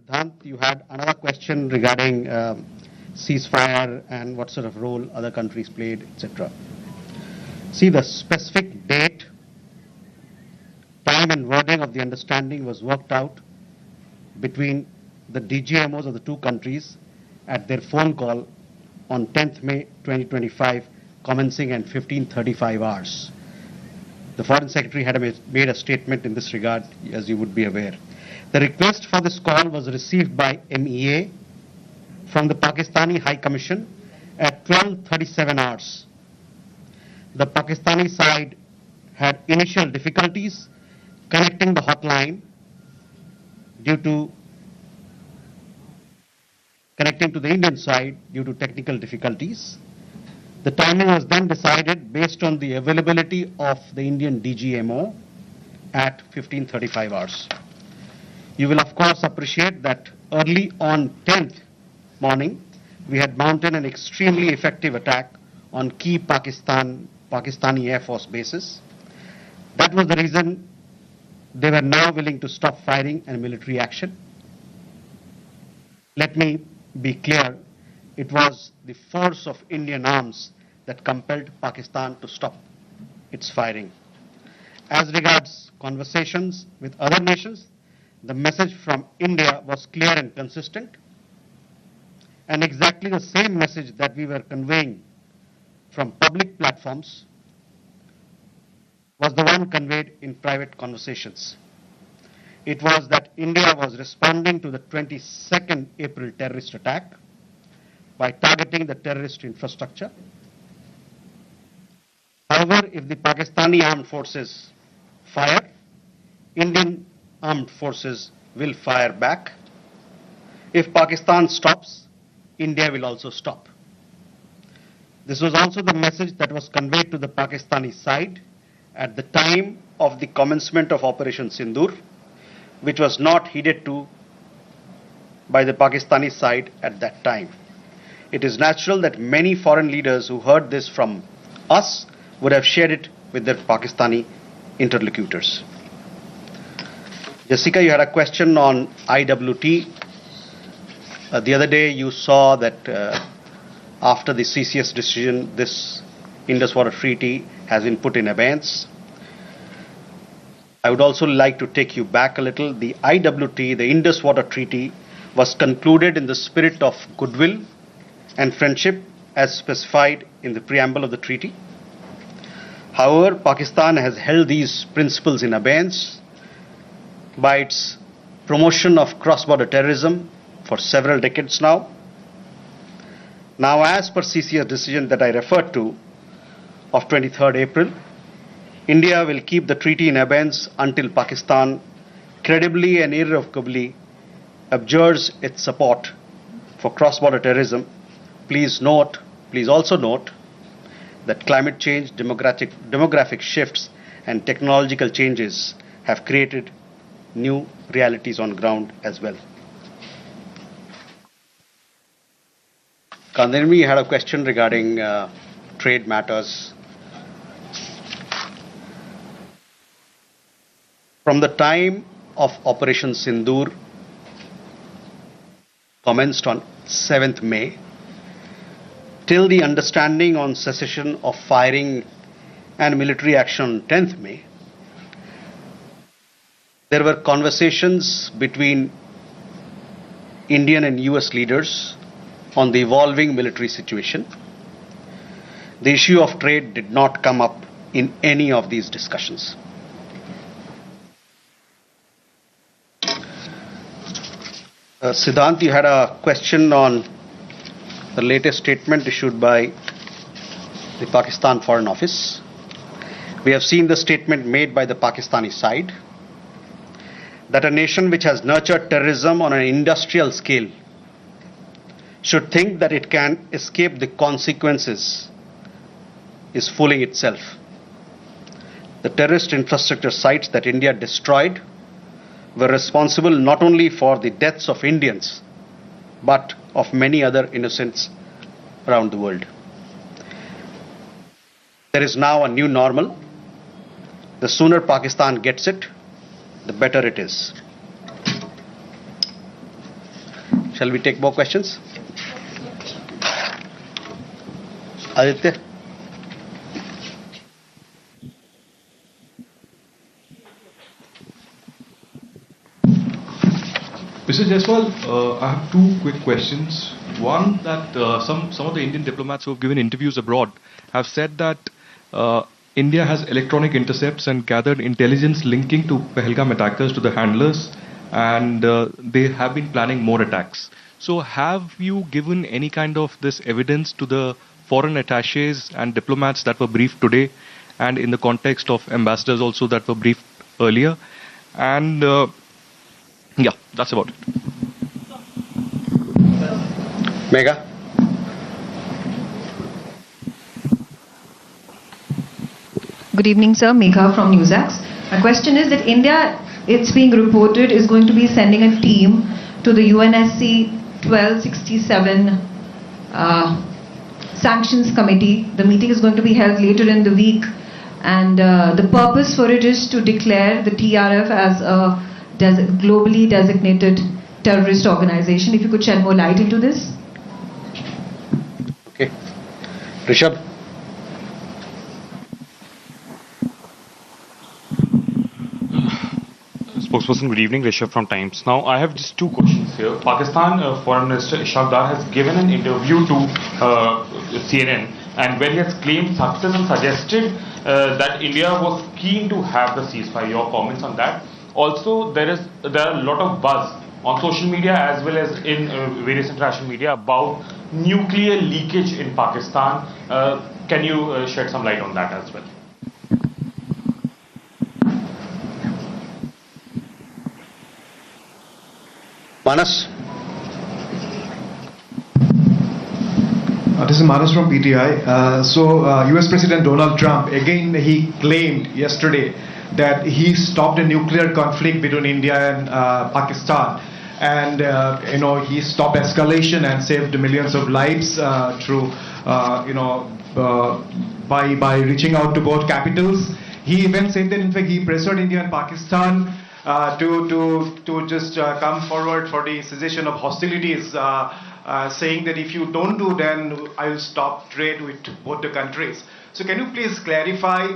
Siddhant, you had another question regarding ceasefire and what sort of role other countries played, etc. See, the specific date, time, and wording of the understanding was worked out between the DGMOs of the two countries at their phone call on 10th May 2025, commencing at 15:35 hours. The Foreign Secretary had made a statement in this regard, as you would be aware. The request for this call was received by MEA from the Pakistani High Commission at 12:37 hours. The Pakistani side had initial difficulties connecting the hotline due to connecting to the Indian side due to technical difficulties. The timing was then decided based on the availability of the Indian DGMO at 15:35 hours. You will of course appreciate that early on 10th morning, we had mounted an extremely effective attack on key Pakistani Air Force bases. That was the reason they were now willing to stop firing and military action. Let me be clear, it was the force of Indian arms that compelled Pakistan to stop its firing. As regards conversations with other nations, the message from India was clear and consistent, and exactly the same message that we were conveying from public platforms was the one conveyed in private conversations. It was that India was responding to the 22nd April terrorist attack by targeting the terrorist infrastructure. However, if the Pakistani armed forces fire, Indian armed forces will fire back. If Pakistan stops, India will also stop. This was also the message that was conveyed to the Pakistani side at the time of the commencement of Operation Sindur, which was not heeded to by the Pakistani side at that time. It is natural that many foreign leaders who heard this from us would have shared it with their Pakistani interlocutors. Jessica, you had a question on IWT. The other day you saw that after the CCS decision, this Indus Waters Treaty has been put in abeyance. I would also like to take you back a little. The IWT, the Indus Waters Treaty, was concluded in the spirit of goodwill and friendship as specified in the preamble of the treaty. However, Pakistan has held these principles in abeyance by its promotion of cross-border terrorism for several decades now. Now, as per CCS decision that I referred to of 23rd April, India will keep the treaty in abeyance until Pakistan credibly and irrevocably abjures its support for cross-border terrorism. Please also note that climate change, demographic shifts, and technological changes have created new realities on ground as well. Kandirmi had a question regarding trade matters. From the time of Operation Sindur, commenced on 7th May, till the understanding on cessation of firing and military action on 10th May, there were conversations between Indian and US leaders on the evolving military situation. The issue of trade did not come up in any of these discussions. Siddhant, you had a question on the latest statement issued by the Pakistan Foreign Office. We have seen the statement made by the Pakistani side that a nation which has nurtured terrorism on an industrial scale should think that it can escape the consequences is fooling itself. The terrorist infrastructure sites that India destroyed were responsible not only for the deaths of Indians, but of many other innocents around the world. There is now a new normal. The sooner Pakistan gets it, the better it is. Shall we take more questions? Aditya? Mr. Jaiswal, I have two quick questions. One, that some of the Indian diplomats who have given interviews abroad have said that India has electronic intercepts and gathered intelligence linking to Pahalgam attackers to the handlers, and they have been planning more attacks. So have you given any kind of this evidence to the foreign attaches and diplomats that were briefed today, and in the context of ambassadors also that were briefed earlier? And yeah, that's about it. Megha? Good evening, sir. Megha from Newsax. My question is that India, it's being reported, is going to be sending a team to the UNSC 1267 Sanctions Committee. The meeting is going to be held later in the week, and the purpose for it is to declare the TRF as a globally designated terrorist organization. If you could shed more light into this. Okay. Rishabh? Spokesperson, good evening. Rishabh from Times. Now, I have just two questions here. Pakistan Foreign Minister Ishaq Dar has given an interview to CNN, and where he has claimed success and suggested that India was keen to have the ceasefire. Your comments on that? Also, there are a lot of buzz on social media as well as in various international media about nuclear leakage in Pakistan. Can you shed some light on that as well? Manas? This is Manas from PTI. US President Donald Trump, again, he claimed yesterday that he stopped a nuclear conflict between India and Pakistan. And, he stopped escalation and saved millions of lives through, by reaching out to both capitals. He even said that, in fact, he pressured India and Pakistan to just come forward for the cessation of hostilities, saying that if you don't do, then I will stop trade with both the countries. So can you please clarify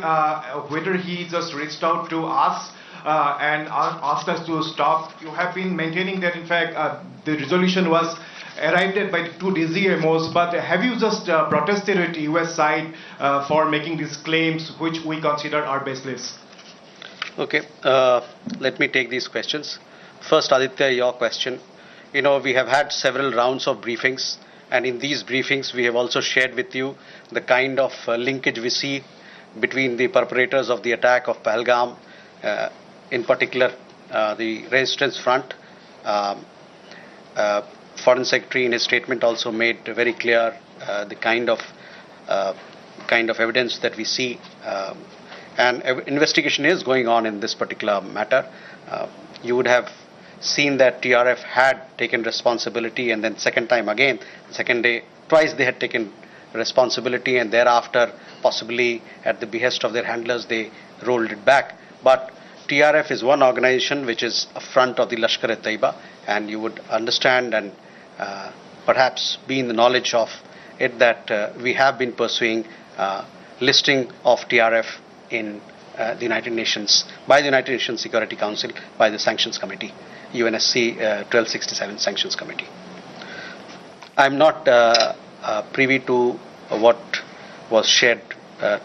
whether he just reached out to us and asked us to stop? You have been maintaining that, in fact, the resolution was arrived at by two DCMOs, but have you just protested at the US side for making these claims, which we consider are baseless? Okay, let me take these questions. First, Aditya, your question. We have had several rounds of briefings, and in these briefings, we have also shared with you the kind of linkage we see between the perpetrators of the attack of Pahalgam, in particular the Resistance Front. Foreign Secretary in his statement also made very clear the kind of evidence that we see. And investigation is going on in this particular matter. You would have seen that TRF had taken responsibility, and then second day, twice they had taken responsibility, and thereafter, possibly at the behest of their handlers, they rolled it back. But TRF is one organization which is a front of the Lashkar-e-Taiba, and you would understand and perhaps be in the knowledge of it that we have been pursuing listing of TRF in the United Nations, by the United Nations Security Council, by the Sanctions Committee, UNSC 1267 Sanctions Committee. I'm not privy to what was shared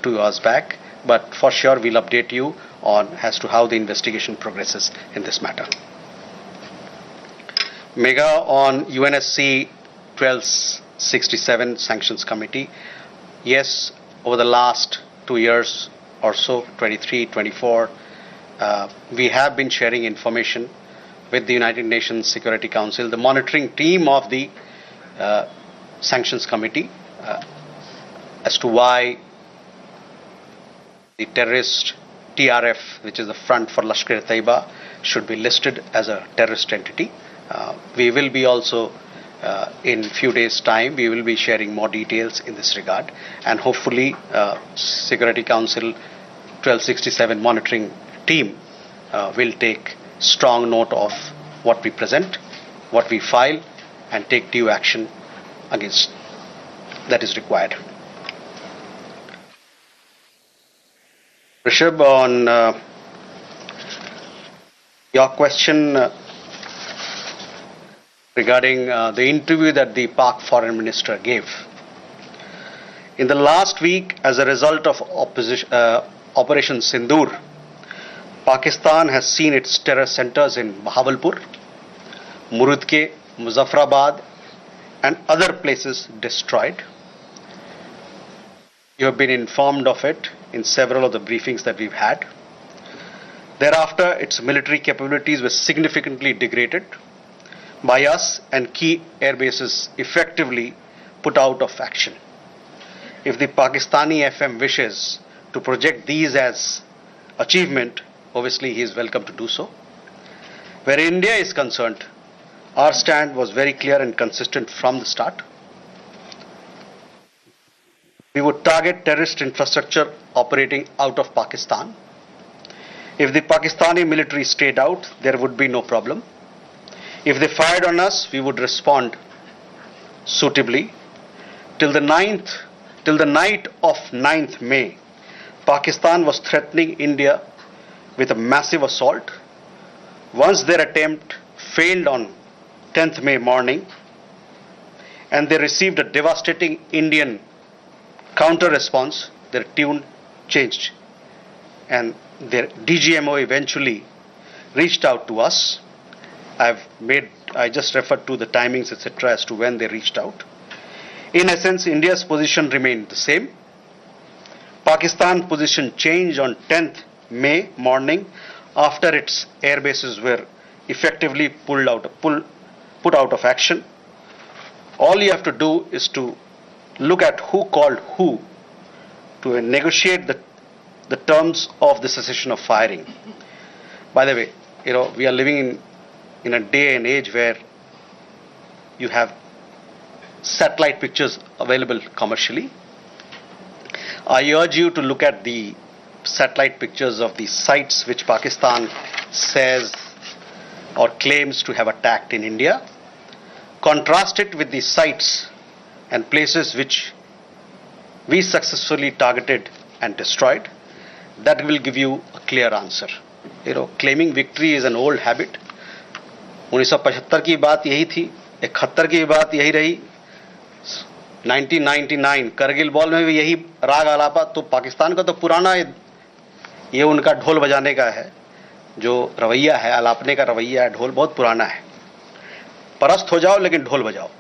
2 hours back, but for sure we'll update you on as to how the investigation progresses in this matter. Megha, on UNSC 1267 Sanctions Committee, yes, over the last 2 years or so, 23, 24, we have been sharing information with the United Nations Security Council, the monitoring team of the Sanctions Committee, as to why the terrorist TRF, which is the front for Lashkar-e-Taiba, should be listed as a terrorist entity. We will be also, in few days' time, we will be sharing more details in this regard, and hopefully Security Council 1267 monitoring team will take strong note of what we present, what we file, and take due action against that is required. Rishabh, on your question regarding the interview that the Pak Foreign Minister gave. In the last week, as a result of Operation Sindur, Pakistan has seen its terror centers in Bahawalpur, Murudke, Muzaffarabad, and other places destroyed. You have been informed of it in several of the briefings that we've had. Thereafter, its military capabilities were significantly degraded by us and key air bases effectively put out of action. If the Pakistani FM wishes to project these as achievement, obviously he is welcome to do so. Where India is concerned, our stand was very clear and consistent from the start. We would target terrorist infrastructure operating out of Pakistan. If the Pakistani military stayed out, there would be no problem. If they fired on us, we would respond suitably. Till the night of 9th May, Pakistan was threatening India with a massive assault. Once their attempt failed on 10th May morning, and they received a devastating Indian counter response, their tune changed, and their DGMO eventually reached out to us. I just referred to the timings, etc., as to when they reached out. In essence, India's position remained the same. Pakistan's position changed on 10th May morning after its air bases were effectively put out of action. All you have to do is to look at who called who to negotiate the terms of the cessation of firing. By the way, we are living in a day and age where you have satellite pictures available commercially. I urge you to look at the satellite pictures of the sites which Pakistan says or claims to have attacked in India. Contrast it with the sites and places which we successfully targeted and destroyed. That will give you a clear answer. Claiming victory is an old habit. 1975 की बात यही थी, 71 की बात यही रही, 1999 Kargil war में भी यही राग आलापा. तो पाकिस्तान का तो पुराना ये उनका ढोल बजाने का है, जो रवैया है, आलापने का रवैया है, ढोल बहुत पुराना है. परस्त हो जाओ लेकिन ढोल बजाओ.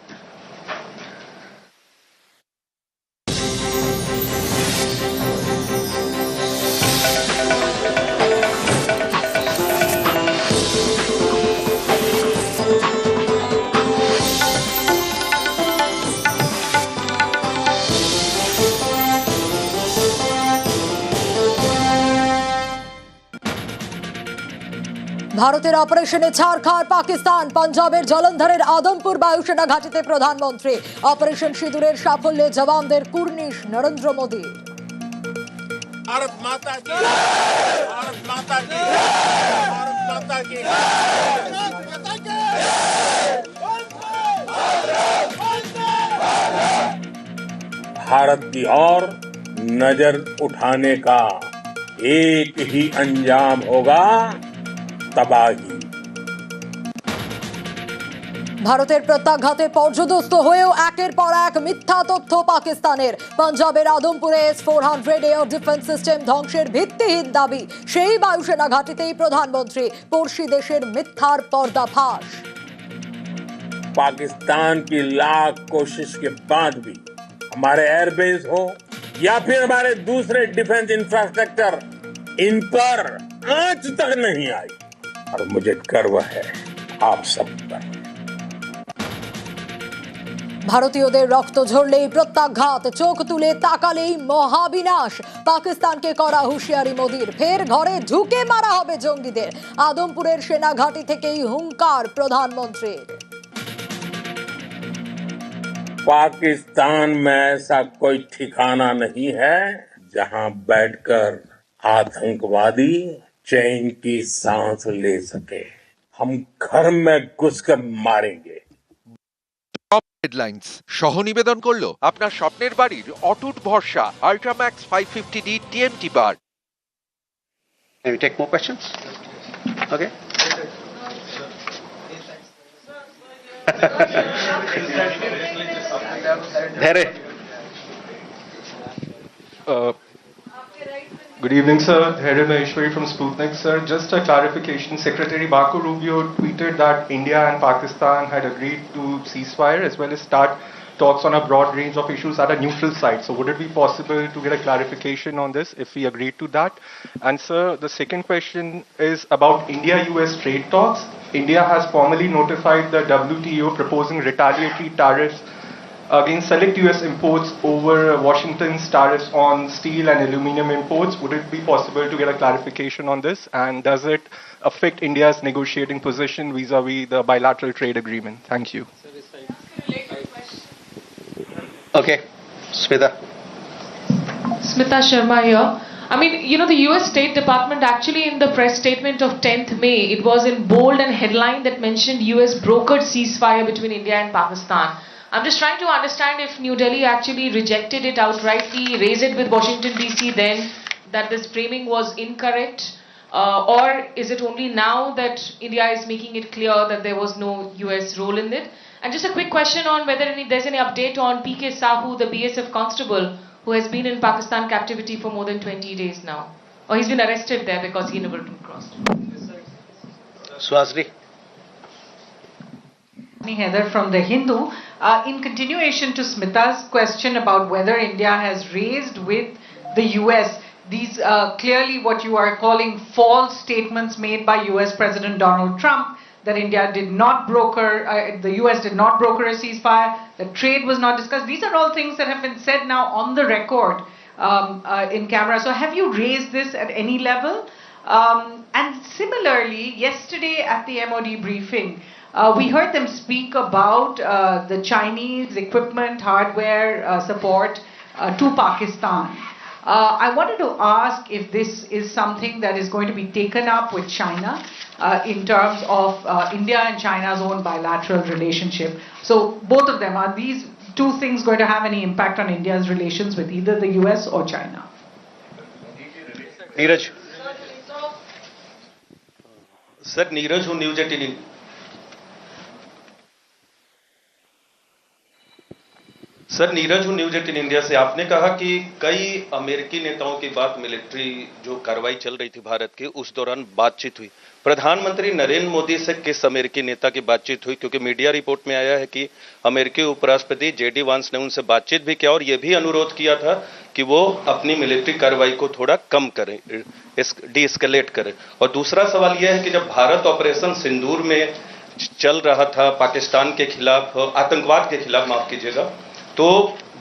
ভারতের অপারেশনে ছাড় খায় পাকিস্তান। পাঞ্জাবের জলন্ধরের আদমপুর বায়ুসেনা ঘাঁটিতে প্রধানমন্ত্রী। অপারেশন সিঁদুরের সাফল্যে জওয়ানদের কুর্নিশ নরেন্দ্র মোদী। भारत माता की, भारत माता की, भारत माता की, भारत की ओर नजर उठाने का एक ही अंजाम होगा, तबाही। ভারতের প্রত্যাঘাতে পর্যদস্ত হয়েও একের পর এক মিথ্যা তথ্য পাকিস্তানের। পাঞ্জাবের আদমপুরে S-400 এয়ার ডিফেন্স সিস্টেম ধ্বংসের ভিত্তিহীন দাবি। সেই বায়ুসেনা ঘাঁটিতেই প্রধানমন্ত্রী। পড়শি দেশের মিথ্যার পর্দাফাশ। पाकिस्तान की लाख कोशिश के बाद भी हमारे एयरबेस हो या फिर हमारे दूसरे डिफेंस इंफ्रास्ट्रक्चर, इन पर आंच तक नहीं आई। और मुझे गर्व है आप सब पर। ভারতীয়দের রক্ত ঝরলেই প্রত্যাঘাত, চোখ তুলে তাকালেই মহাবিনাশ। পাকিস্তানকে করা হুঁশিয়ারি মোদির। ফের ঘরে ঢুকে মারা হবে জঙ্গিদের। আদমপুরের সেনা ঘাঁটি থেকেই হুঙ্কার প্রধানমন্ত্রীর। पाकिस्तान में ऐसा कोई ठिकाना नहीं है जहां बैठकर आतंकवादी चैन की सांस ले सके। हम घर में घुसकर मारेंगे। হেডলাইন্স সহনিবেদন করলো আপনার স্বপ্নের বাড়ির অটুট ভরসা আল্ট্রাম্যাক্স 550D TMT bar. Can we take more questions? Okay. There. Good evening, sir. Here Maheshwari from Sputnik, sir. Just a clarification. Secretary Marco Rubio tweeted that India and Pakistan had agreed to ceasefire as well as start talks on a broad range of issues at a neutral site. So would it be possible to get a clarification on this if we agreed to that? And sir, the second question is about India-US trade talks. India has formally notified the WTO proposing retaliatory tariffs against select US imports over Washington's tariffs on steel and aluminum imports. Would it be possible to get a clarification on this? And does it affect India's negotiating position vis-a-vis the bilateral trade agreement? Thank you. Okay. Smita. Smita Sharma here. I mean, you know, the US State Department actually in the press statement of 10th May, it was in bold and headline that mentioned US brokered ceasefire between India and Pakistan. I'm just trying to understand if New Delhi actually rejected it outrightly, raised it with Washington DC then, that this framing was incorrect, or is it only now that India is making it clear that there was no US role in it? And just a quick question on whether there's any update on PK Sahu, the BSF constable, who has been in Pakistan captivity for more than 20 days now. Or he's been arrested there because he inadvertently crossed. Swasri. Heather from the Hindu. In continuation to Smita's question about whether India has raised with the US these clearly what you are calling false statements made by US President Donald Trump, that India did not broker, the US did not broker a ceasefire, that trade was not discussed. These are all things that have been said now on the record in camera. So have you raised this at any level? And similarly, yesterday at the MOD briefing, we heard them speak about the Chinese equipment, hardware support to Pakistan. I wanted to ask if this is something that is going to be taken up with China in terms of India and China's own bilateral relationship. So both of them, are these two things going to have any impact on India's relations with either the US or China? Neeraj. Sir, Neeraj who News 18. Sir Neeraj हूँ news 18 India से। आपने कहा कि कई अमेरिकी नेताओं की बात मिलिट्री जो कार्रवाई चल रही थी भारत की उस दौरान बातचीत हुई। प्रधानमंत्री नरेंद्र मोदी से किस अमेरिकी नेता की बातचीत हुई? क्योंकि मीडिया रिपोर्ट में आया है कि अमेरिकी उपराष्ट्रपति जेडी वांस ने उनसे बातचीत भी किया और यह भी अनुरोध किया था कि वो अपनी मिलिट्री कार्रवाई को थोड़ा कम करें, डी-एस्केलेट करें। और दूसरा सवाल यह है कि जब भारत ऑपरेशन सिंदूर में चल रहा था पाकिस्तान के खिलाफ, आतंकवाद के खिलाफ माफ कीजिएगा, तो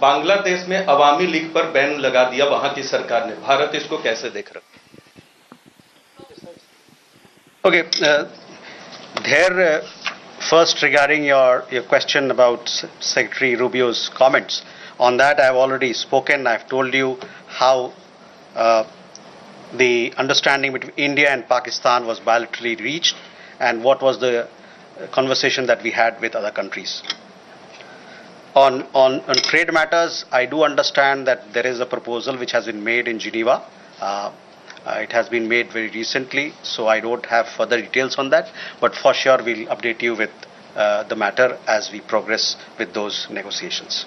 बांग्लादेश में अवामी लीग पर बैन लगा दिया वहां की सरकार ने। भारत इसको कैसे देख रहा? Okay, first regarding your question about Secretary Rubio's comments, on that I have already spoken. I have told you how the understanding between India and Pakistan was bilaterally reached and what was the conversation that we had with other countries. On trade matters, I do understand that there is a proposal which has been made in Geneva. It has been made very recently, so I don't have further details on that, but for sure we'll update you with the matter as we progress with those negotiations.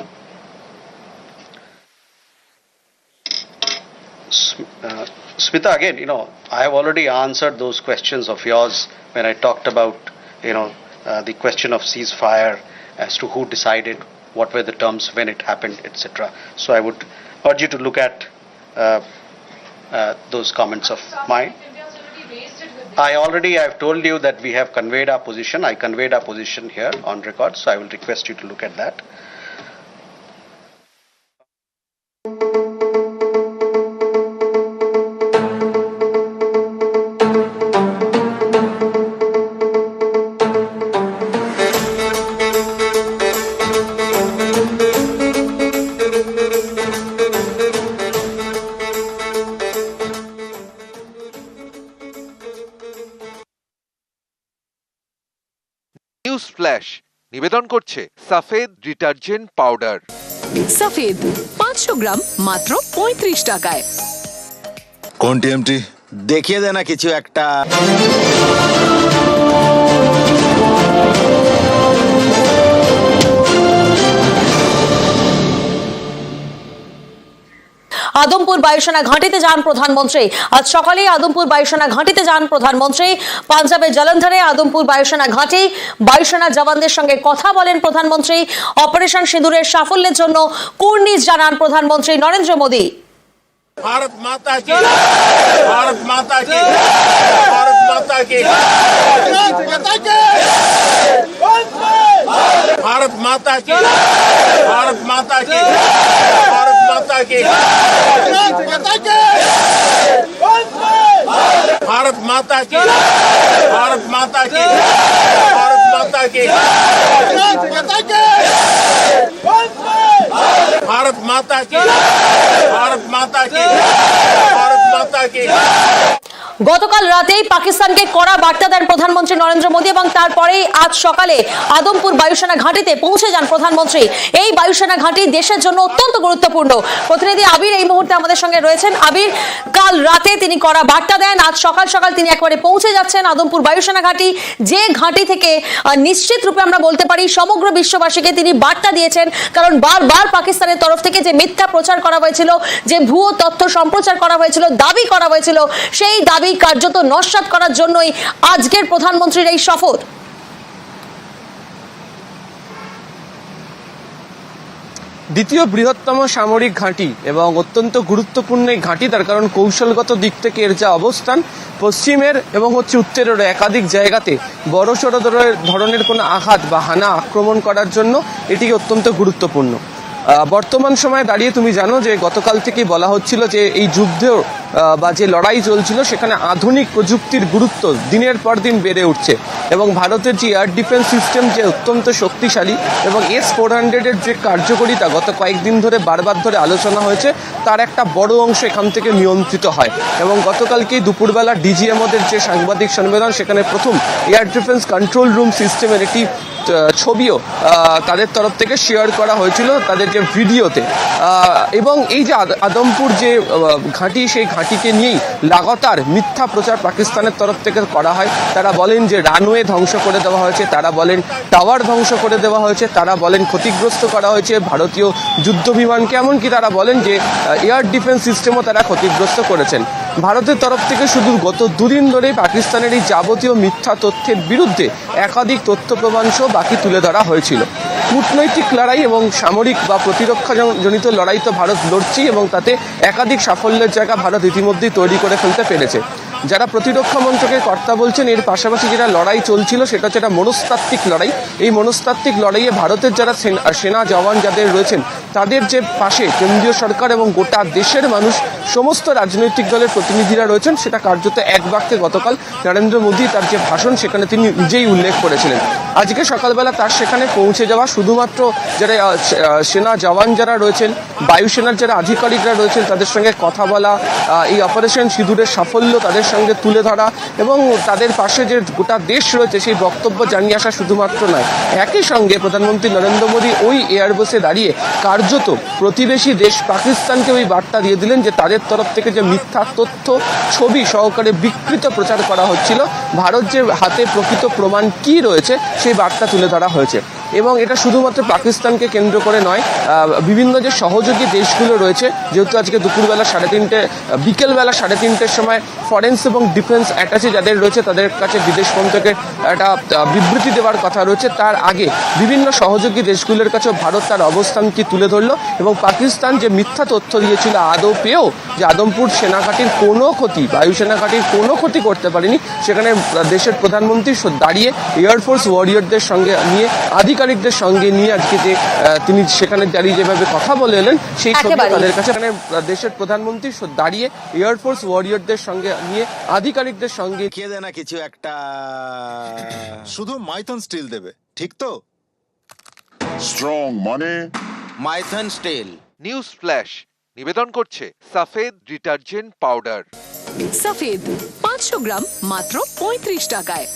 Smita, again, I have already answered those questions of yours when I talked about, the question of ceasefire as to who decided, what were the terms, when it happened, etc. So I would urge you to look at those comments of mine. I have told you that we have conveyed our position. I conveyed our position here on record, so I will request you to look at that. News Flash নিবেদন করছে সফেদ detergent powder. সফেদ 500 গ্রাম মাত্র 35 টাকায়। কোন TMT দেখিয়ে দে না কিছু একটা। আদমপুর বায়ুসেনা ঘাঁটিতে যান প্রধানমন্ত্রী। আজ সকালেই আদমপুর বায়ুসেনা ঘাঁটিতে যান প্রধানমন্ত্রী। পাঞ্জাবের জলন্ধরে আদমপুর বায়ুসেনা ঘাঁটি বায়ুসেনা জওয়ানদের সঙ্গে কথা বলেন প্রধানমন্ত্রী। অপারেশন সিঁদুরের সাফল্যের জন্য কুর্নিশ জানান প্রধানমন্ত্রী নরেন্দ্র মোদী। भारत माता की, भारत माता की, भारत माता की, भारत माता की, भारत माता की, भारत माता की, भारत माता की, भारत माता की, भारत माता की, भारत माता की, भारत माता की, भारत माता की। গতকাল রাতেই পাকিস্তানকে কড়া বার্তা দেন প্রধানমন্ত্রী নরেন্দ্র মোদী এবং তারপরেই আজ সকালে আদমপুর বায়ুসেনা ঘাঁটিতে পৌঁছে যান প্রধানমন্ত্রী। এই বায়ুসেনা ঘাঁটি দেশের জন্য অত্যন্ত গুরুত্বপূর্ণ। প্রতিনিধি আবির এই মুহূর্তে আমাদের সঙ্গে রয়েছেন। আবির, কাল রাতে তিনি কড়া বার্তা দেন, আজ সকাল সকাল তিনি একেবারে পৌঁছে যাচ্ছেন আদমপুর বায়ুসেনা ঘাঁটি, যে ঘাঁটি থেকে নিশ্চিত রূপে আমরা বলতে পারি সমগ্র বিশ্ববাসীকে তিনি বার্তা দিয়েছেন। কারণ বারবার পাকিস্তানের তরফ থেকে যে মিথ্যা প্রচার করা হয়েছিল, যে ভুয়ো তথ্য সম্প্রচার করা হয়েছিল, দাবি করা হয়েছিল, সেই দাবি কার্যত নস্যাৎ করার জন্যই আজকের প্রধানমন্ত্রীর এই সফর। দ্বিতীয় বৃহত্তম সামরিক ঘাঁটি এবং অত্যন্ত গুরুত্বপূর্ণ এই ঘাঁটি, তার কারণ কৌশলগত দিক থেকে এর যা অবস্থান পশ্চিমের এবং উত্তরের একাধিক জায়গাতে বড়সড় ধরনের কোনো আঘাত বা হানা আক্রমণ করার জন্য এটি অত্যন্ত গুরুত্বপূর্ণ। বর্তমান সময়ে দাঁড়িয়ে তুমি জানো যে গতকাল থেকেই বলা হচ্ছিল যে এই যুদ্ধ বা যে লড়াই চলছিল সেখানে আধুনিক প্রযুক্তির গুরুত্ব দিনের পর দিন বেড়ে উঠছে এবং ভারতের যে এয়ার ডিফেন্স সিস্টেম যে অত্যন্ত শক্তিশালী এবং S-400-এর যে কার্যকারিতা গত কয়েকদিন ধরে বারবার ধরে আলোচনা হয়েছে, তার একটা বড় অংশ এখান থেকে নিয়ন্ত্রিত হয়। এবং গতকালকেই দুপুরবেলা DGMOদের যে সাংবাদিক সম্মেলন, সেখানে প্রথম এয়ার ডিফেন্স কন্ট্রোল রুম সিস্টেমের একটি ছবিও তাদের তরফ থেকে শেয়ার করা হয়েছিল তাদের যে ভিডিওতে। এবং এই যে আদমপুর যে ঘাঁটি, সেই ঘাঁটিকে নিয়েই লাগাতার মিথ্যা প্রচার পাকিস্তানের তরফ থেকে করা হয়। তারা বলেন যে রানওয়ে ধ্বংস করে দেওয়া হয়েছে, তারা বলেন টাওয়ার ধ্বংস করে দেওয়া হয়েছে, তারা বলেন ক্ষতিগ্রস্ত করা হয়েছে ভারতীয় যুদ্ধ বিমানকে, এমনকি তারা বলেন যে এয়ার ডিফেন্স সিস্টেমও তারা ক্ষতিগ্রস্ত করেছেন। ভারতের তরফ থেকে শুধু গত দুদিন ধরেই পাকিস্তানের এই যাবতীয় মিথ্যা তথ্যের বিরুদ্ধে একাধিক তথ্য প্রমাণ সহ বাকি তুলে ধরা হয়েছিল। কূটনৈতিক লড়াই এবং সামরিক বা প্রতিরক্ষাজনিত লড়াই তো ভারত লড়ছেই এবং তাতে একাধিক সাফল্যের জায়গা ভারত ইতিমধ্যেই তৈরি করে ফেলতে পেরেছে। যারা প্রতিরক্ষা মন্ত্রকের কর্তা বলছেন, এর পাশাপাশি যেটা লড়াই চলছিল সেটা হচ্ছে একটা মনস্তাত্ত্বিক লড়াই। এই মনস্তাত্ত্বিক লড়াইয়ে ভারতের যারা সেনা জওয়ান যাদের রয়েছেন তাদের যে পাশে কেন্দ্রীয় সরকার এবং গোটা দেশের মানুষ, সমস্ত রাজনৈতিক দলের প্রতিনিধিরা রয়েছেন, সেটা কার্যত এক বাক্যে গতকাল নরেন্দ্র মোদী তার যে ভাষণ সেখানে তিনি নিজেই উল্লেখ করেছিলেন। আজকে সকালবেলা তার সেখানে পৌঁছে যাওয়া, শুধুমাত্র যারা সেনা জওয়ান যারা রয়েছেন, বায়ুসেনার যারা আধিকারিকরা রয়েছেন তাদের সঙ্গে কথা বলা, এই অপারেশন সিঁদুরের সাফল্য তাদের সঙ্গে তুলে ধরা এবং তাদের পাশে যে গোটা দেশ রয়েছে সেই বক্তব্য জানিয়ে আসা শুধুমাত্র নয়, একই সঙ্গে প্রধানমন্ত্রী নরেন্দ্র মোদী ওই এয়ারবেসে দাঁড়িয়ে কার্যত প্রতিবেশী দেশ পাকিস্তানকে ওই বার্তা দিয়ে দিলেন যে তাদের তরফ থেকে যে মিথ্যা তথ্য ছবি সহকারে বিকৃত প্রচার করা হচ্ছিল, ভারত যে হাতে প্রকৃত প্রমাণ কি রয়েছে সেই বার্তা তুলে ধরা হয়েছে। এবং এটা শুধুমাত্র পাকিস্তানকে কেন্দ্র করে নয়, বিভিন্ন যে সহযোগী দেশগুলো রয়েছে, যেহেতু আজকে দুপুরবেলা বিকেলবেলা 3:30-র সময় ফরেন্স এবং ডিফেন্স অ্যাটাচে যাদের রয়েছে তাদের কাছে বিদেশ মন্ত্রকের একটা বিবৃতি দেওয়ার কথা রয়েছে, তার আগে বিভিন্ন সহযোগী দেশগুলোর কাছেও ভারত তার অবস্থান কি তুলে ধরলো এবং পাকিস্তান যে মিথ্যা তথ্য দিয়েছিল আদৌ পেয়েও যে আদমপুর সেনাঘাটির কোনো ক্ষতি, বায়ুসেনা ঘাটির কোনো ক্ষতি করতে পারেনি, সেখানে দেশের প্রধানমন্ত্রী দাঁড়িয়ে এয়ারফোর্স ওয়ারিয়রদের সঙ্গে নিয়ে, আধিকারিকদের সঙ্গে নিয়ে আজকে যে তিনি সেখানে দাঁড়িয়ে যেভাবে কথা বলে এলেন সেই ছবি তাদের কাছে, এখানে দেশের প্রধানমন্ত্রী দাঁড়িয়ে এয়ারফোর্স ওয়ারিয়রদের সঙ্গে নিয়ে, আধিকারিকদের সঙ্গে খেয়ে দেয় না কিছু একটা, শুধু মাইথন স্টিল দেবে, ঠিক তো? স্ট্রং মানে মাইথন স্টিল। নিউজ ফ্ল্যাশ নিবেদন করছে সফেদ ডিটারজেন্ট পাউডার। সফেদ 500 গ্রাম মাত্র 35 টাকায়।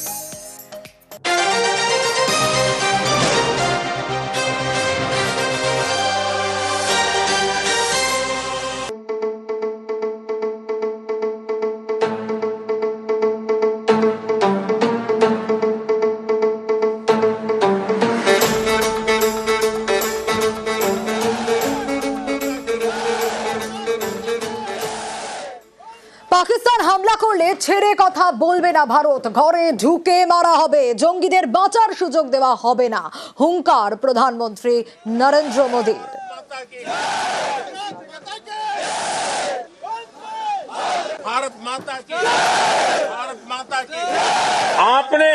ছেড়ে কথা বলবে না ভারত, ঘরে ঢুকে মারা হবে, জঙ্গিদের বাঁচার সুযোগ দেওয়া হবে না, হুঙ্কার প্রধানমন্ত্রী নরেন্দ্র মোদীর। भारत माता की, भारत माता की। आपने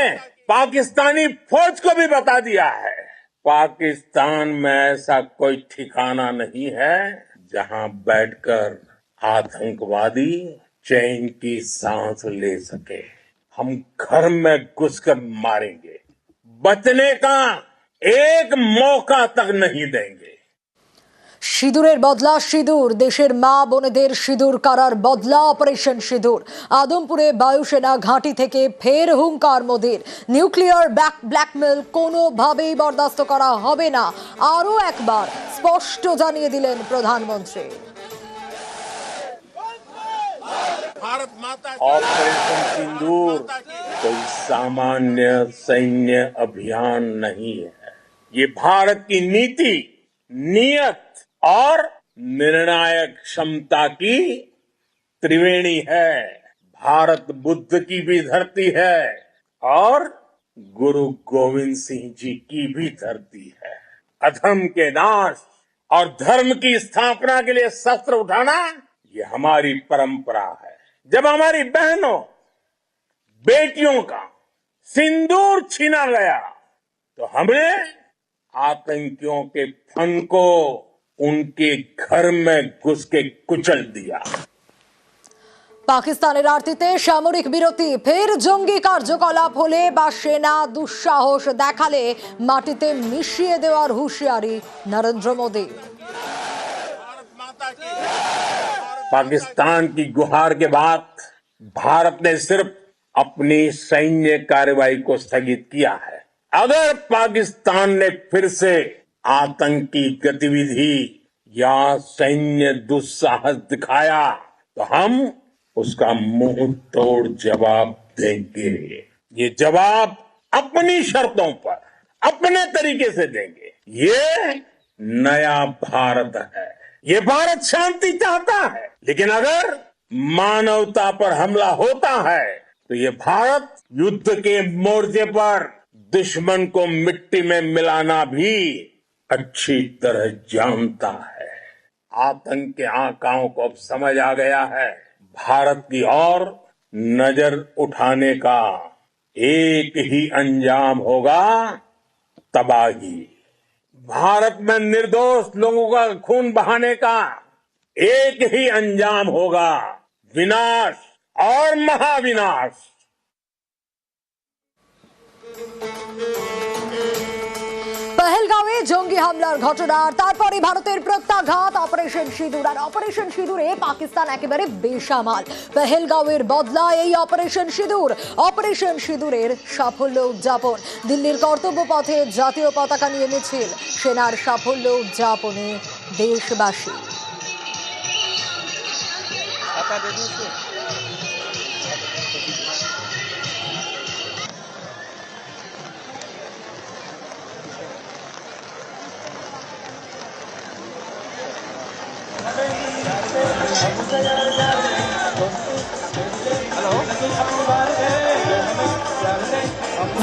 पाकिस्तानी फौज को भी बता दिया है, पाकिस्तान में ऐसा कोई ठिकाना नहीं है जहां बैठकर आतंकवादी चैन की सांस ले सके। हम घर में घुसकर मारेंगे, बचने का एक मौका तक नहीं देंगे। সিঁদুরের বদলা সিঁদুর, দেশের মা বোনেদের সিঁদুর কারার বদলা অপারেশন সিঁদুর। আদমপুরে বায়ুসেনা ঘাঁটি থেকে ফের হুঙ্কার মোদীর। নিউক্লিয়ার ব্ল্যাকমেল কোনোভাবেই বরদাস্ত করা হবে না, আরও একবার স্পষ্ট জানিয়ে দিলেন প্রধানমন্ত্রী। ऑपरेशन सिंदूर कोई सामान्य सैन्य अभियान नहीं है, ये भारत की नीति, नियत और निर्णायक क्षमता की त्रिवेणी है। भारत बुद्ध की भी धरती है और गुरु गोविंद सिंह जी की भी धरती है। अधर्म के नाश और धर्म की स्थापना के लिए शस्त्र उठाना ये हमारी परंपरा है। जब हमारी बहनों बेटियों का सिंदूर छीना गया तो हमने आतंकियों के फन को उनके घर में घुस के कुचल दिया। পাকিস্তানের আর্তিতে সামরিক বিরতি, ফের জঙ্গি কার্যকলাপ হলে বা সেনা দুঃসাহস দেখালে মাটিতে মিশিয়ে দেওয়ার হুঁশিয়ারি নরেন্দ্র মোদী। पाकिस्तान की गुहार के बाद भारत ने सिर्फ अपनी सैन्य कार्रवाई को स्थगित किया है। अगर पाकिस्तान ने फिर से आतंकी गतिविधि या सैन्य दुस्साहस दिखाया तो हम उसका मुंह तोड़ जवाब देंगे। ये जवाब अपनी शर्तों पर, अपने तरीके से देंगे। ये नया भारत है, ये भारत शांति चाहता है, लेकिन अगर मानवता पर हमला होता है तो ये भारत युद्ध के मोर्चे पर दुश्मन को मिट्टी में मिलाना भी अच्छी तरह जानता है। आतंक के आकाओं को अब समझ आ गया है, भारत की ओर नजर उठाने का एक ही अंजाम होगा, तबाही। भारत में निर्दोष लोगों का खून बहाने का एक ही अंजाम होगा, विनाश और महाविनाश। পহেলগাঁওয়ে জঙ্গি হামলার ঘটনার তারপরে ভারতের প্রত্যাঘাত অপারেশন সিঁদুর। আর অপারেশন সিঁদুরে পাকিস্তান একেবারে বেসামাল। পহেলগাঁওয়ের বদলা এই অপারেশন সিঁদুর। অপারেশন সিঁদুরের সাফল্য উদযাপন, দিল্লির কর্তব্য পথে জাতীয় পতাকা নিয়ে মিছিল, সেনার সাফল্য উদযাপনে দেশবাসী।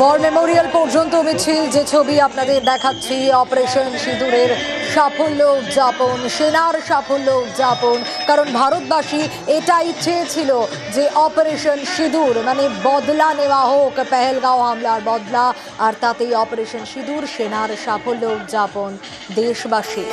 ওয়ার মেমোরিয়াল পর্যন্ত মিছিল, যে ছবি আপনাদের দেখাচ্ছি, অপারেশন সিঁদুরের সাফল্য উদযাপন, সেনার সাফল্য উদযাপন। কারণ ভারতবাসী এটাই চেয়েছিল যে অপারেশন সিঁদুর মানে বদলা নেওয়া হোক, পেহেলগাঁও হামলার বদলা, আর তাতেই অপারেশন সিঁদুর, সেনার সাফল্য উদযাপন দেশবাসী।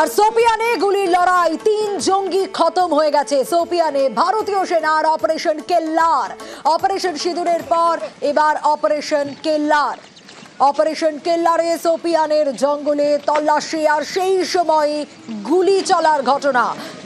আর সোপিয়ানে গুলির লড়াই, 3 জঙ্গি খতম হয়ে গেছে সোপিয়ানে ভারতীয় সেনার অপারেশন কেল্লার। অপারেশন সিঁদুরের পর এবার অপারেশন কেল্লার। অপারেশন কেল্লারে সোপিয়ানের জঙ্গলে তল্লাশি, আর সেই সময় গুলি চলার ঘটনা।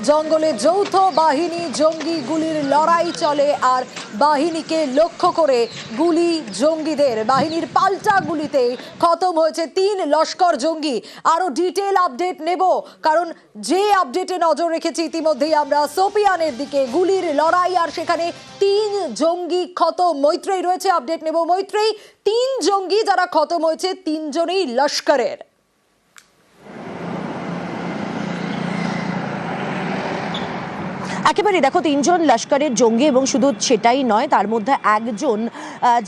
জঙ্গলে যৌথ বাহিনী জঙ্গি গুলির লড়াই চলে, আর বাহিনীকে লক্ষ্য করে গুলি জঙ্গিদের। বাহিনীর পাল্টা গুলিতে খতম হয়েছে 3 লস্কর জঙ্গি। আরো ডিটেল আপডেট নেব, কারণ যে আপডেটে নজর রেখেছি ইতিমধ্যেই আমরা সোপিয়ানের দিকে, গুলির লড়াই আর সেখানে 3 জঙ্গি খতম। মৈত্রেয়ী রয়েছে, আপডেট নেব। মৈত্রেয়ী, 3 জঙ্গি যারা খতম হয়েছে 3 জনই লস্করের। একেবারে দেখো 3 জন লস্করের জঙ্গি এবং শুধু সেটাই নয়, তার মধ্যে একজন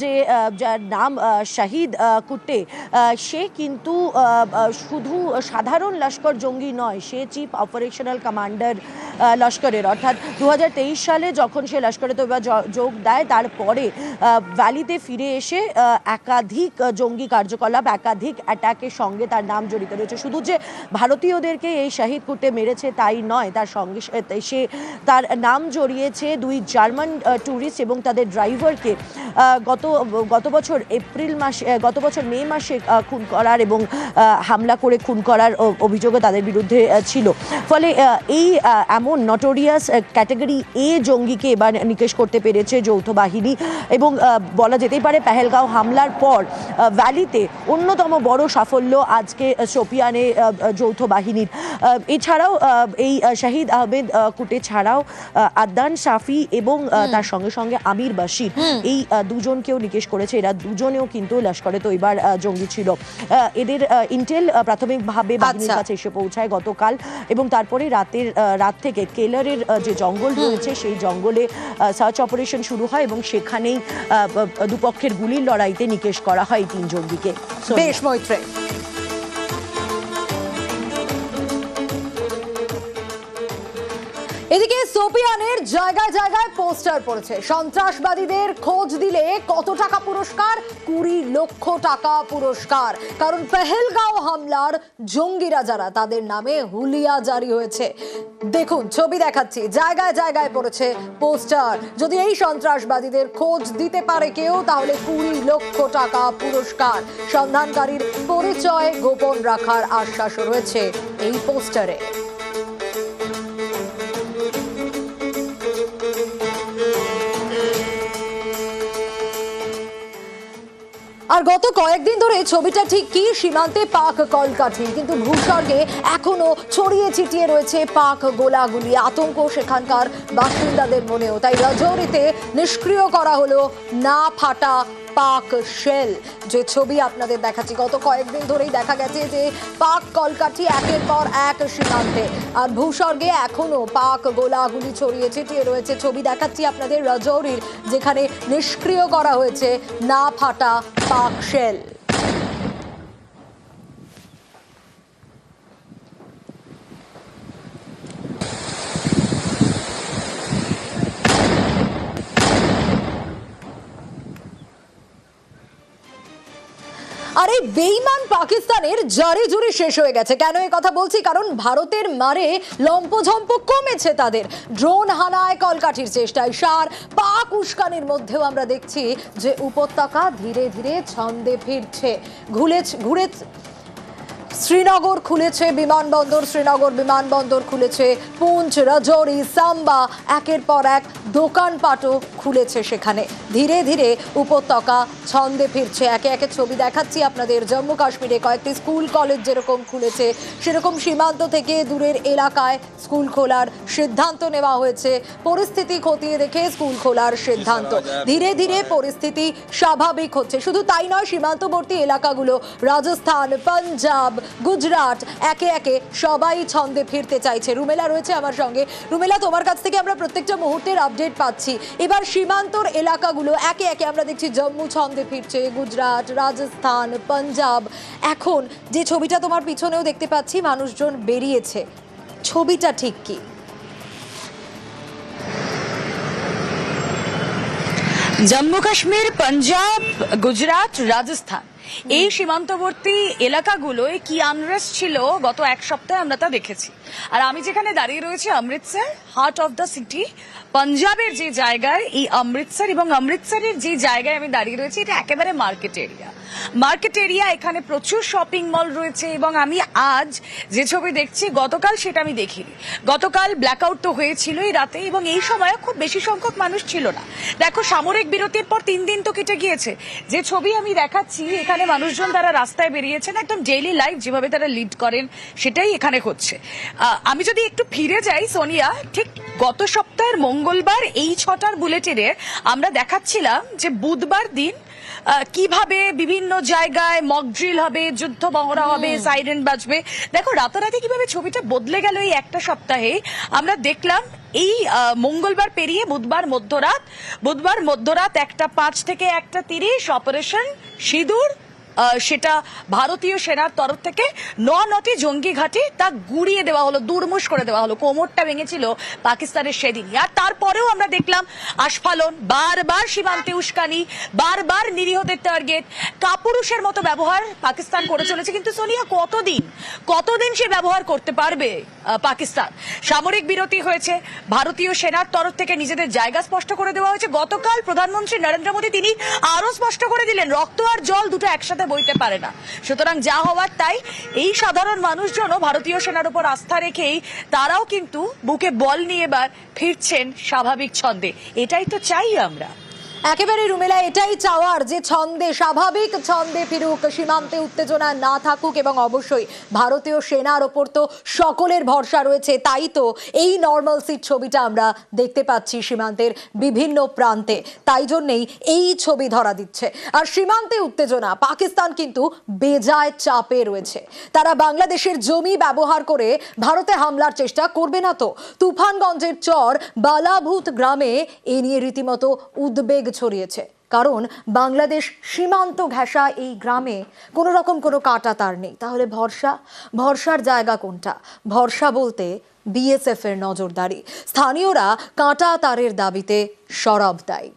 যে যার নাম শাহিদ কুট্টে, সে কিন্তু শুধু সাধারণ লস্কর জঙ্গি নয়, সে চিফ অপারেশনাল কমান্ডার লস্করের। অর্থাৎ 2023 সালে যখন সে লস্করে তৈবা যোগ দেয়, তারপরে ভ্যালিতে ফিরে এসে একাধিক জঙ্গি কার্যকলাপ, একাধিক অ্যাটাকের সঙ্গে তার নাম জড়িত রয়েছে। শুধু যে ভারতীয়দেরকে এই শাহিদ কুট্টে মেরেছে তাই নয়, তার সঙ্গে সে তার নাম জড়িয়েছে 2 জার্মান ট্যুরিস্ট এবং তাদের ড্রাইভারকে গত বছর মে মাসে খুন করার এবং হামলা করে খুন করার অভিযোগও তাদের বিরুদ্ধে ছিল। ফলে এই এমন নটোরিয়াস ক্যাটাগরি এ জঙ্গিকে এবার নিকেশ করতে পেরেছে যৌথ বাহিনী এবং বলা যেতেই পারে পেহেলগাঁও হামলার পর ভ্যালিতে অন্যতম বড় সাফল্য আজকে শোপিয়ানে যৌথ বাহিনীর। এছাড়াও এই শাহিদ আহমেদ কুটে ছাড়াও আদনান সাফি এবং তার সঙ্গে সঙ্গে আমির বাশির, এই দুজনকেও নিকেশ করেছে। এরা দুজনেও কিন্তু লস্করে তৈবার জঙ্গি ছিল। এদের ইন্টেল প্রাথমিকভাবে বাহিনীর কাছে এসে পৌঁছায় গতকাল এবং তারপরে রাত থেকে কেলারের যে জঙ্গল রয়েছে সেই জঙ্গলে সার্চ অপারেশন শুরু হয় এবং সেখানেই দুপক্ষের গুলির লড়াইতে নিকেশ করা হয় 3 জঙ্গিকে। বেশ মৈত্রে, এদিকে সোপিয়ানের জায়গায় জায়গায় পোস্টার পড়েছে, সন্ত্রাসবাদীদের খোঁজ দিলে কত টাকা পুরস্কার, 20 লক্ষ টাকা পুরস্কার। কারণ পেহেলগাঁও হামলার জঙ্গিরা যারা, তাদের নামে হুলিয়া জারি হয়েছে। দেখুন ছবি দেখাচ্ছি, জায়গায় জায়গায় পড়েছে পোস্টার। যদি এই সন্ত্রাসবাদীদের খোঁজ দিতে পারে কেউ, তাহলে 20 লক্ষ টাকা পুরস্কার। সন্ধানকারীর পরিচয় গোপন রাখার আশ্বাসও রয়েছে এই পোস্টারে। আর গত কয়েকদিন ধরে ছবিটা ঠিক কি, সীমান্তে পাক কলকাঠি, কিন্তু ভূস্বর্গে এখনো ছড়িয়ে ছিটিয়ে রয়েছে পাক গোলাগুলি, আতঙ্ক সেখানকার বাসিন্দাদের মনেও। তাই রাজৌরিতে নিষ্ক্রিয় করা হলো না ফাটা পাক শেল। যে ছবি আপনাদের দেখাচ্ছি, গত কয়েকদিন ধরেই দেখা গেছে যে পাক কলকাঠি একের পর এক সীমান্তে, আর ভূস্বর্গে এখনো পাক গোলাগুলি ছড়িয়ে ছিটিয়ে রয়েছে। ছবি দেখাচ্ছি আপনাদের রাজৌরির, যেখানে নিষ্ক্রিয় করা হয়েছে না ফাটা পাক শেল। আর এই বেঈমান পাকিস্তানের জারি জুরি শেষ হয়ে গেছে। কেন এই কথা বলছি? কারণ ভারতের মারে লম্পঝম্প কমেছে তাদের। ড্রোন হানায়, কলকাঠির চেষ্টায় সার, পাক উস্কানির মধ্যেও আমরা দেখছি যে উপত্যকা ধীরে ধীরে ছন্দে ফিরছে। ঘুরে শ্রীনগর খুলেছে বিমানবন্দর, শ্রীনগর বিমানবন্দর খুলেছে, পুঞ্চ, রাজৌরি, সাম্বা, একের পর এক দোকানপাটও খুলেছে সেখানে। ধীরে ধীরে উপত্যকা ছন্দে ফিরছে। একে একে ছবি দেখাচ্ছি আপনাদের। জম্মু কাশ্মীরে কয়েকটি স্কুল কলেজ যেরকম খুলেছে, সেরকম সীমান্ত থেকে দূরের এলাকায় স্কুল খোলার সিদ্ধান্ত নেওয়া হয়েছে। পরিস্থিতি খতিয়ে দেখে স্কুল খোলার সিদ্ধান্ত। ধীরে ধীরে পরিস্থিতি স্বাভাবিক হচ্ছে। শুধু তাই নয়, সীমান্তবর্তী এলাকাগুলো রাজস্থান, পাঞ্জাব, গুজরাট, একে একে সবাই ছন্দে ফিরতে চাইছে। রুমেলা রয়েছে আমার সঙ্গে। রুমেলা, তোমার কাছ থেকে আমরা প্রত্যেকটা মুহূর্তের আপডেট পাচ্ছি। এবার সীমান্তর এলাকাগুলো একে একে আমরা দেখছি জম্মু ছন্দে ফিরছে, গুজরাট, রাজস্থান, পাঞ্জাব। এখন যে ছবিটা তোমার পিছনেও দেখতে পাচ্ছি, মানুষজন বেরিয়েছে, ছবিটা ঠিক কি? জম্মু কাশ্মীর, পাঞ্জাব, গুজরাট, রাজস্থান, এই সীমান্তবর্তী এলাকাগুলোয় কি আনরেস্ট ছিল গত এক সপ্তাহে আমরা তা দেখেছি। আর আমি যেখানে দাঁড়িয়ে রয়েছি Amritsar, heart of the city, পাঞ্জাবের যে জায়গায় এই অমৃতসর, এবং অমৃতসরের যে জায়গায় আমি দাঁড়িয়ে রয়েছি এটা একেবারে মার্কেট এরিয়া। মার্কেট এরিয়া, এখানে প্রচুর শপিং মল রয়েছে এবং আমি আজ যে ছবি দেখছি গতকাল সেটা আমি দেখিনি। গতকাল ব্ল্যাকআউট তো হয়েছিল এই রাতে এবং এই সময় খুব বেশি সংখ্যক মানুষ ছিল না। দেখো, সামরিক বিরতির পর 3 দিন তো কেটে গিয়েছে। যে ছবি আমি দেখাচ্ছি, এখানে মানুষজন তারা রাস্তায় বেরিয়েছেন, একদম ডেইলি লাইফ যেভাবে তারা লিড করেন সেটাই এখানে হচ্ছে। আমি যদি একটু ফিরে যাই সোনিয়া, ঠিক গত সপ্তাহের মঙ্গলবার এই 6টার বুলেটিনে আমরা দেখাচ্ছিলাম যে বুধবার দিন কিভাবে বিভিন্ন জায়গায় মক ড্রিল হবে, যুদ্ধ মহড়া হবে, সাইরেন বাজবে। দেখো রাতারাতি কিভাবে ছবিটা বদলে গেল এই একটা সপ্তাহে। আমরা দেখলাম এই মঙ্গলবার পেরিয়ে বুধবার মধ্যরাত 1:05 থেকে 1:30 অপারেশন সিঁদুর, সেটা ভারতীয় সেনার তরফ থেকে 9টি জঙ্গি ঘাঁটি তা গুড়িয়ে দেওয়া হলো, দুর্মুষ করে দেওয়া হলো। কোমরটা ভেঙেছিল পাকিস্তানের সেদিনই। আর তারপরেও আমরা দেখলাম আস্ফালন, বারবার সীমান্তে উস্কানি, বারবার নিরীহদের টার্গেট, কাপুরুষের মতো ব্যবহার পাকিস্তান করে চলেছে। কিন্তু সোনিয়া কতদিন সে ব্যবহার করতে পারবে পাকিস্তান? সামরিক বিরতি হয়েছে, ভারতীয় সেনার তরফ থেকে নিজেদের জায়গা স্পষ্ট করে দেওয়া হয়েছে। গতকাল প্রধানমন্ত্রী নরেন্দ্র মোদী তিনি আরো স্পষ্ট করে দিলেন রক্ত আর জল দুটো একসাথে বইতে পারে না। সুতরাং যা হওয়ার তাই। এই সাধারণ মানুষজনও ভারতীয় সেনার উপর আস্থা রেখেই তারাও কিন্তু বুকে বল নিয়ে এবার ফিরছেন স্বাভাবিক ছন্দে। এটাই তো চাই আমরা। একেবারে রুমেলা, এটাই চাওয়ার যে ছন্দে, স্বাভাবিক ছন্দে ফিরুক, সীমান্তে উত্তেজনা না থাকুক, এবং অবশ্যই ভারতীয় সেনার ওপর তো সকলের ভরসা রয়েছে। তাই তো এই নর্মালসির ছবিটা আমরা দেখতে পাচ্ছি সীমান্তের বিভিন্ন প্রান্তে, তাই জন্যেই এই ছবি ধরা দিচ্ছে। আর সীমান্তে উত্তেজনা, পাকিস্তান কিন্তু বেজায় চাপে রয়েছে। তারা বাংলাদেশের জমি ব্যবহার করে ভারতে হামলার চেষ্টা করবে না তো? তুফানগঞ্জের চর বালাভূত গ্রামে এ নিয়ে রীতিমতো উদ্বেগ ছড়িয়েছে, কারণ বাংলাদেশ সীমান্ত ঘেঁষা এই গ্রামে কোনো রকম কোনো কাঁটা তার নেই। তাহলে ভরসার জায়গা কোনটা? ভরসা বলতে বিএসএফ এর নজরদারি। স্থানীয়রা কাঁটা তারের দাবিতে সরব দেয়।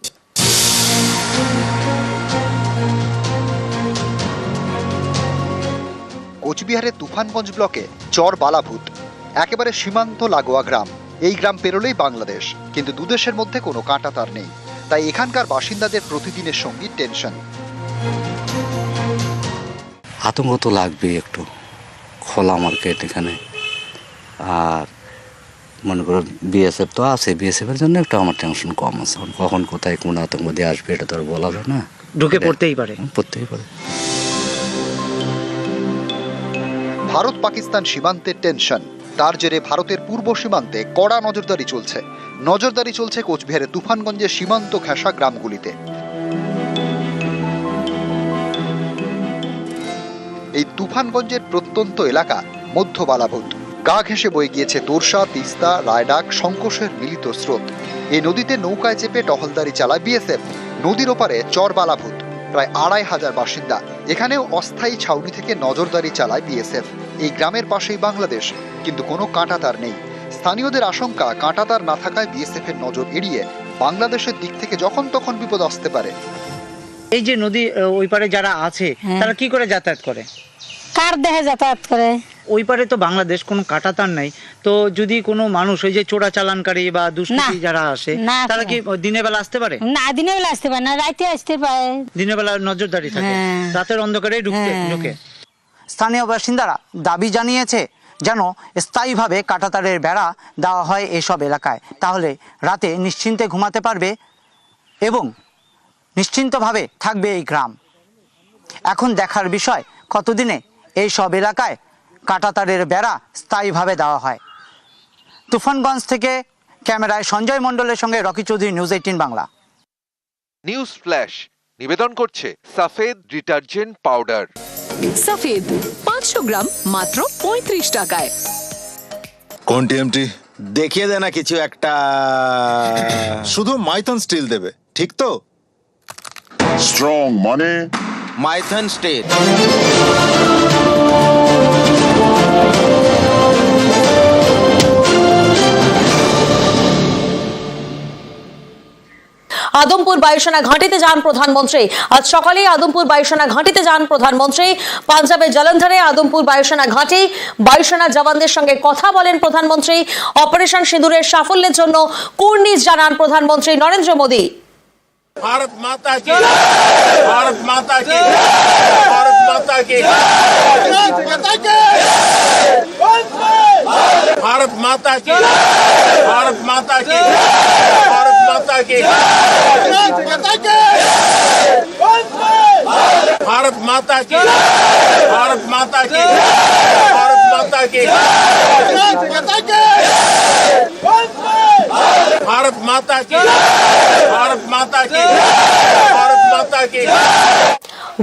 কোচবিহারের তুফানগঞ্জ ব্লকে চর বালাভূত একেবারে সীমান্ত লাগোয়া গ্রাম। এই গ্রাম পেরোলেই বাংলাদেশ, কিন্তু দুদেশের মধ্যে কোনো কাঁটা তার নেই। তাই এখানকার বাসিন্দাদের প্রতিদিনের সঙ্গী টেনশন। আতঙ্ক তো লাগবেই, একটু খোলা মার্কেট এখানে, আর মনে করো বিএসএফ তো আছে, বিএসএফ এর জন্য একটু আমার টেনশন কম আছে। কখন কোথায় কোন আতঙ্কবাদী আসবে এটা তো আর বলা যায় না, ঢুকে পড়তেই পারে। ভারত পাকিস্তান সীমান্তের টেনশন, তার জেরে ভারতের পূর্ব সীমান্তে কড়া নজরদারি চলছে কোচবিহারের তুফানগঞ্জের সীমান্ত ঘেঁষা গ্রামগুলিতে। এই তুফানগঞ্জের প্রত্যন্ত এলাকা মধ্য বালাভূত। গা ঘেঁষে বয়ে গিয়েছে তোরসা, তিস্তা, রায়ডাক, সংকোষের মিলিত স্রোত। এই নদীতে নৌকায় চেপে টহলদারি চালায় বিএসএফ। নদীর ওপারে চর বালাভূত, প্রায় 2,500 বাসিন্দা। এখানেও অস্থায়ী ছাউনি থেকে নজরদারি চালায় বিএসএফ। এই গ্রামের পাশেই বাংলাদেশ, কিন্তু কোনো কাঁটাতার নেই। স্থানীয়দের আশঙ্কা, কাঁটাতার না থাকায় বিএসএফ এর নজর এড়িয়ে বাংলাদেশের দিক থেকে যখন তখন বিপদ আসতে পারে। এই যে নদী ওই পারে যারা আছে তারা কি করে যাতায়াত করে? কার দেহে যাতায়াত করে? ওই পারে তো বাংলাদেশ, কোনো কাঁটাতার নাই। তো যদি কোনো মানুষ ওই যে চোরা চালানকারী বা দুষ্কৃতী যারা আসে, তারা কি দিনের বেলা আসতে পারে? না, দিনের বেলা আসতে পারে না, রাতে আসতে পারে। দিনের বেলা নজরদারি থাকে, রাতের অন্ধকারে ঢুকে। স্থানীয় বাসিন্দারা দাবি জানিয়েছে যেন স্থায়ীভাবে কাঁটাতারের বেড়া দেওয়া হয় এসব এলাকায়, তাহলে রাতে নিশ্চিন্তে ঘুমাতে পারবে এবং নিশ্চিন্তভাবে থাকবে এই গ্রাম। এখন দেখার বিষয় কতদিনে এই সব এলাকায় কাঁটাতারের বেড়া স্থায়ীভাবে দেওয়া হয়। তুফানগঞ্জ থেকে ক্যামেরায় সঞ্জয় মণ্ডলের সঙ্গে Rocky Chowdhury, news 18 Bangla. News flash নিবেদন করছে সাফেদ ডিটারজেন্ট পাউডার। সাফেদ 500 গ্রাম মাত্র 35 টাকায়। কোন টিএমটি দেখিয়ে দে না কিছু একটা, শুধু মাইথন স্টিল দেবে, ঠিক তো? স্ট্রং মানে মাইথন স্টিল। আদমপুর বায়ুসেনা ঘাঁটিতে যান প্রধানমন্ত্রী। আজ সকালে আদমপুর বায়ুসেনা ঘাঁটিতে যান প্রধানমন্ত্রী। পাঞ্জাবের জলন্ধরে আদমপুর বায়ুসেনা ঘাঁটি, বায়ুসেনা জওয়ানদের সঙ্গে কথা বলেন প্রধানমন্ত্রী। অপারেশন সিঁদুরের সাফল্যের জন্য কুর্নিশ জানান প্রধানমন্ত্রী নরেন্দ্র মোদী। भारत माता की, भारत माता की, भारत माता की, भारत माता की, भारत माता की, भारत माता की, भारत माता की, भारत माता की, भारत माता की, भारत माता की, भारत माता की, भारत माता की।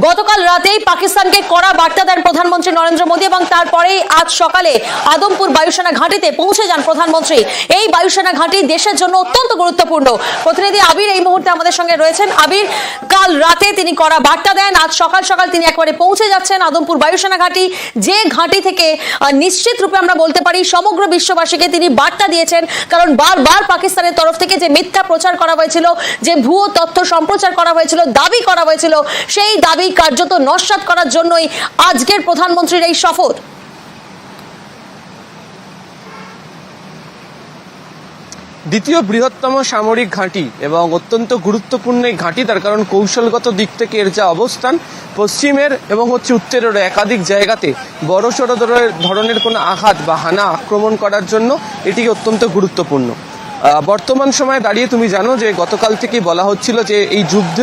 গতকাল রাতেই পাকিস্তানকে কড়া বার্তা দেন প্রধানমন্ত্রী নরেন্দ্র মোদী এবং তারপরেই আজ সকালে আদমপুর বায়ুসেনা ঘাঁটিতে পৌঁছে যান প্রধানমন্ত্রী। এই বায়ুসেনা ঘাঁটি দেশের জন্য অত্যন্ত গুরুত্বপূর্ণ। প্রতিনিধি আবির এই মুহূর্তে আমাদের সঙ্গে রয়েছেন। আবির, কাল রাতে তিনি কড়া বার্তা দেন, আজ সকাল সকাল তিনি একবারে পৌঁছে যাচ্ছেন আদমপুর বায়ুসেনা ঘাঁটি, যে ঘাঁটি থেকে নিশ্চিত রূপে আমরা বলতে পারি সমগ্র বিশ্ববাসীকে তিনি বার্তা দিয়েছেন। কারণ বারবার পাকিস্তানের তরফ থেকে যে মিথ্যা প্রচার করা হয়েছিল, যে ভুয়ো তথ্য সম্প্রচার করা হয়েছিল, দাবি করা হয়েছিল, সেই দাবি কার্যত নস্যাৎ করার জন্যই আজকের প্রধানমন্ত্রীর এই শপথ। দ্বিতীয় বৃহত্তম সামরিক ঘাঁটি এবং অত্যন্ত গুরুত্বপূর্ণ এই ঘাঁটি, তার কারণ কৌশলগত দিক থেকে এর যা অবস্থান, পশ্চিমের এবং উত্তরের একাধিক জায়গাতে বড়সড় ধরনের কোনো আঘাত বা হানা আক্রমণ করার জন্য এটি অত্যন্ত গুরুত্বপূর্ণ। বর্তমান সময়ে দাঁড়িয়ে তুমি জানো যে গতকাল থেকেই বলা হচ্ছিল যে এই যুদ্ধ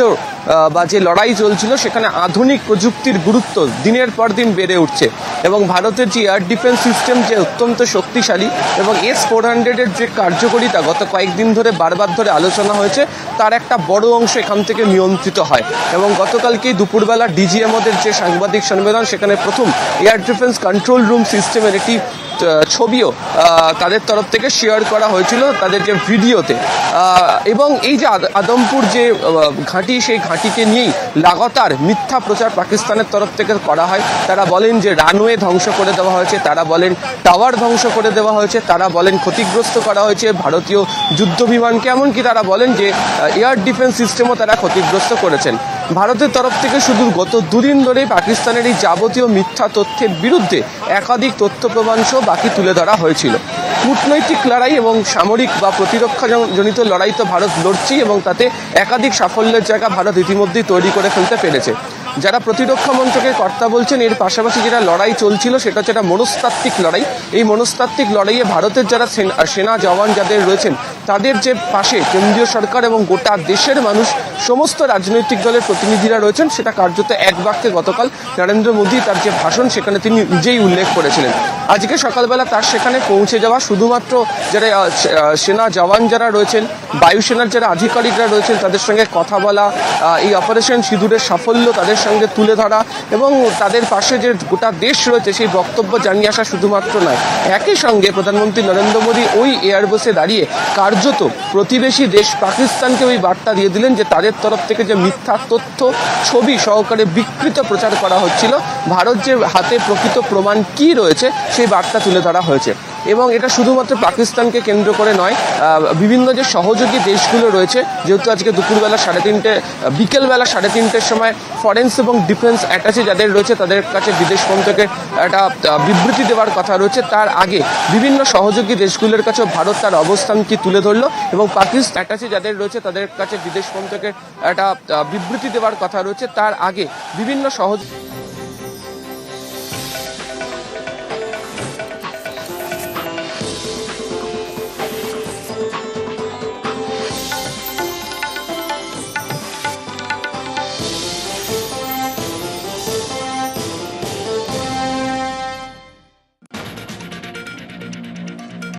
বা যে লড়াই চলছিল সেখানে আধুনিক প্রযুক্তির গুরুত্ব দিনের পর দিন বেড়ে উঠছে এবং ভারতের যে এয়ার ডিফেন্স সিস্টেম যে অত্যন্ত শক্তিশালী এবং S-400-এর যে কার্যকারিতা গত কয়েকদিন ধরে বারবার ধরে আলোচনা হয়েছে, তার একটা বড় অংশ এখান থেকে নিয়ন্ত্রিত হয়। এবং গতকালকেই দুপুরবেলা DGMOদের যে সাংবাদিক সম্মেলন, সেখানে প্রথম এয়ার ডিফেন্স কন্ট্রোল রুম সিস্টেমের একটি ছবিও তাদের তরফ থেকে শেয়ার করা হয়েছিল তাদের যে ভিডিওতে। এবং এই যে আদমপুর যে ঘাঁটি, সেই ঘাঁটিকে নিয়েই লাগাতার মিথ্যা প্রচার পাকিস্তানের তরফ থেকে করা হয়। তারা বলেন যে রানওয়ে ধ্বংস করে দেওয়া হয়েছে, তারা বলেন টাওয়ার ধ্বংস করে দেওয়া হয়েছে, তারা বলেন ক্ষতিগ্রস্ত করা হয়েছে ভারতীয় যুদ্ধ বিমানকে, এমনকি তারা বলেন যে এয়ার ডিফেন্স সিস্টেমও তারা ক্ষতিগ্রস্ত করেছেন। ভারতের তরফ থেকে শুধু গত দুদিন ধরেই পাকিস্তানের এই যাবতীয় মিথ্যা তথ্যের বিরুদ্ধে একাধিক তথ্য প্রমাণ সহ বাকি তুলে ধরা হয়েছিল। কূটনৈতিক লড়াই এবং সামরিক বা প্রতিরক্ষাজনিত লড়াই তো ভারত লড়ছেই এবং তাতে একাধিক সাফল্যের জায়গা ভারত ইতিমধ্যেই তৈরি করে ফেলতে পেরেছে। যারা প্রতিরক্ষা মন্ত্রকের কর্তা বলছেন, এর পাশাপাশি যেটা লড়াই চলছিল সেটা হচ্ছে একটা মনস্তাত্ত্বিক লড়াই। এই মনস্তাত্ত্বিক লড়াইয়ে ভারতের যারা সেনা জওয়ান যাদের রয়েছেন, তাদের যে পাশে কেন্দ্রীয় সরকার এবং গোটা দেশের মানুষ, সমস্ত রাজনৈতিক দলের প্রতিনিধিরা রয়েছেন, সেটা কার্যত এক বাক্যে গতকাল নরেন্দ্র মোদী তার যে ভাষণ সেখানে তিনি নিজেই উল্লেখ করেছিলেন। আজকে সকালবেলা তার সেখানে পৌঁছে যাওয়া, শুধুমাত্র যারা সেনা জওয়ান যারা রয়েছেন, বায়ুসেনার যারা আধিকারিকরা রয়েছেন, তাদের সঙ্গে কথা বলা, এই অপারেশন সিঁদুরের সাফল্য তাদের সঙ্গে তুলে ধরা এবং তাদের পাশে যে গোটা দেশ রয়েছে সেই বক্তব্য জানিয়ে আসা শুধুমাত্র নয়, একই সঙ্গে প্রধানমন্ত্রী নরেন্দ্র মোদী ওই এয়ারবেসে দাঁড়িয়ে কার্যত প্রতিবেশী দেশ পাকিস্তানকে ওই বার্তা দিয়ে দিলেন যে তাদের তরফ থেকে যে মিথ্যা তথ্য ছবি সহকারে বিকৃত প্রচার করা হচ্ছিল, ভারত যে হাতে প্রকৃত প্রমাণ কি রয়েছে সেই বার্তা তুলে ধরা হয়েছে। এবং এটা শুধুমাত্র পাকিস্তানকে কেন্দ্র করে নয়, বিভিন্ন যে সহযোগী দেশগুলো রয়েছে, যেহেতু আজকে দুপুরবেলা বিকেলবেলা 3:30-র সময় ফরেন্স এবং ডিফেন্স অ্যাটাচে যাদের রয়েছে তাদের কাছে বিদেশ মন্ত্রকের একটা বিবৃতি দেওয়ার কথা রয়েছে, তার আগে বিভিন্ন সহযোগী দেশগুলোর কাছেও ভারত তার অবস্থান কি তুলে ধরলো এবং পাকিস্তান অ্যাটাচে যাদের রয়েছে তাদের কাছে বিদেশ মন্ত্রকের একটা বিবৃতি দেওয়ার কথা রয়েছে, তার আগে বিভিন্ন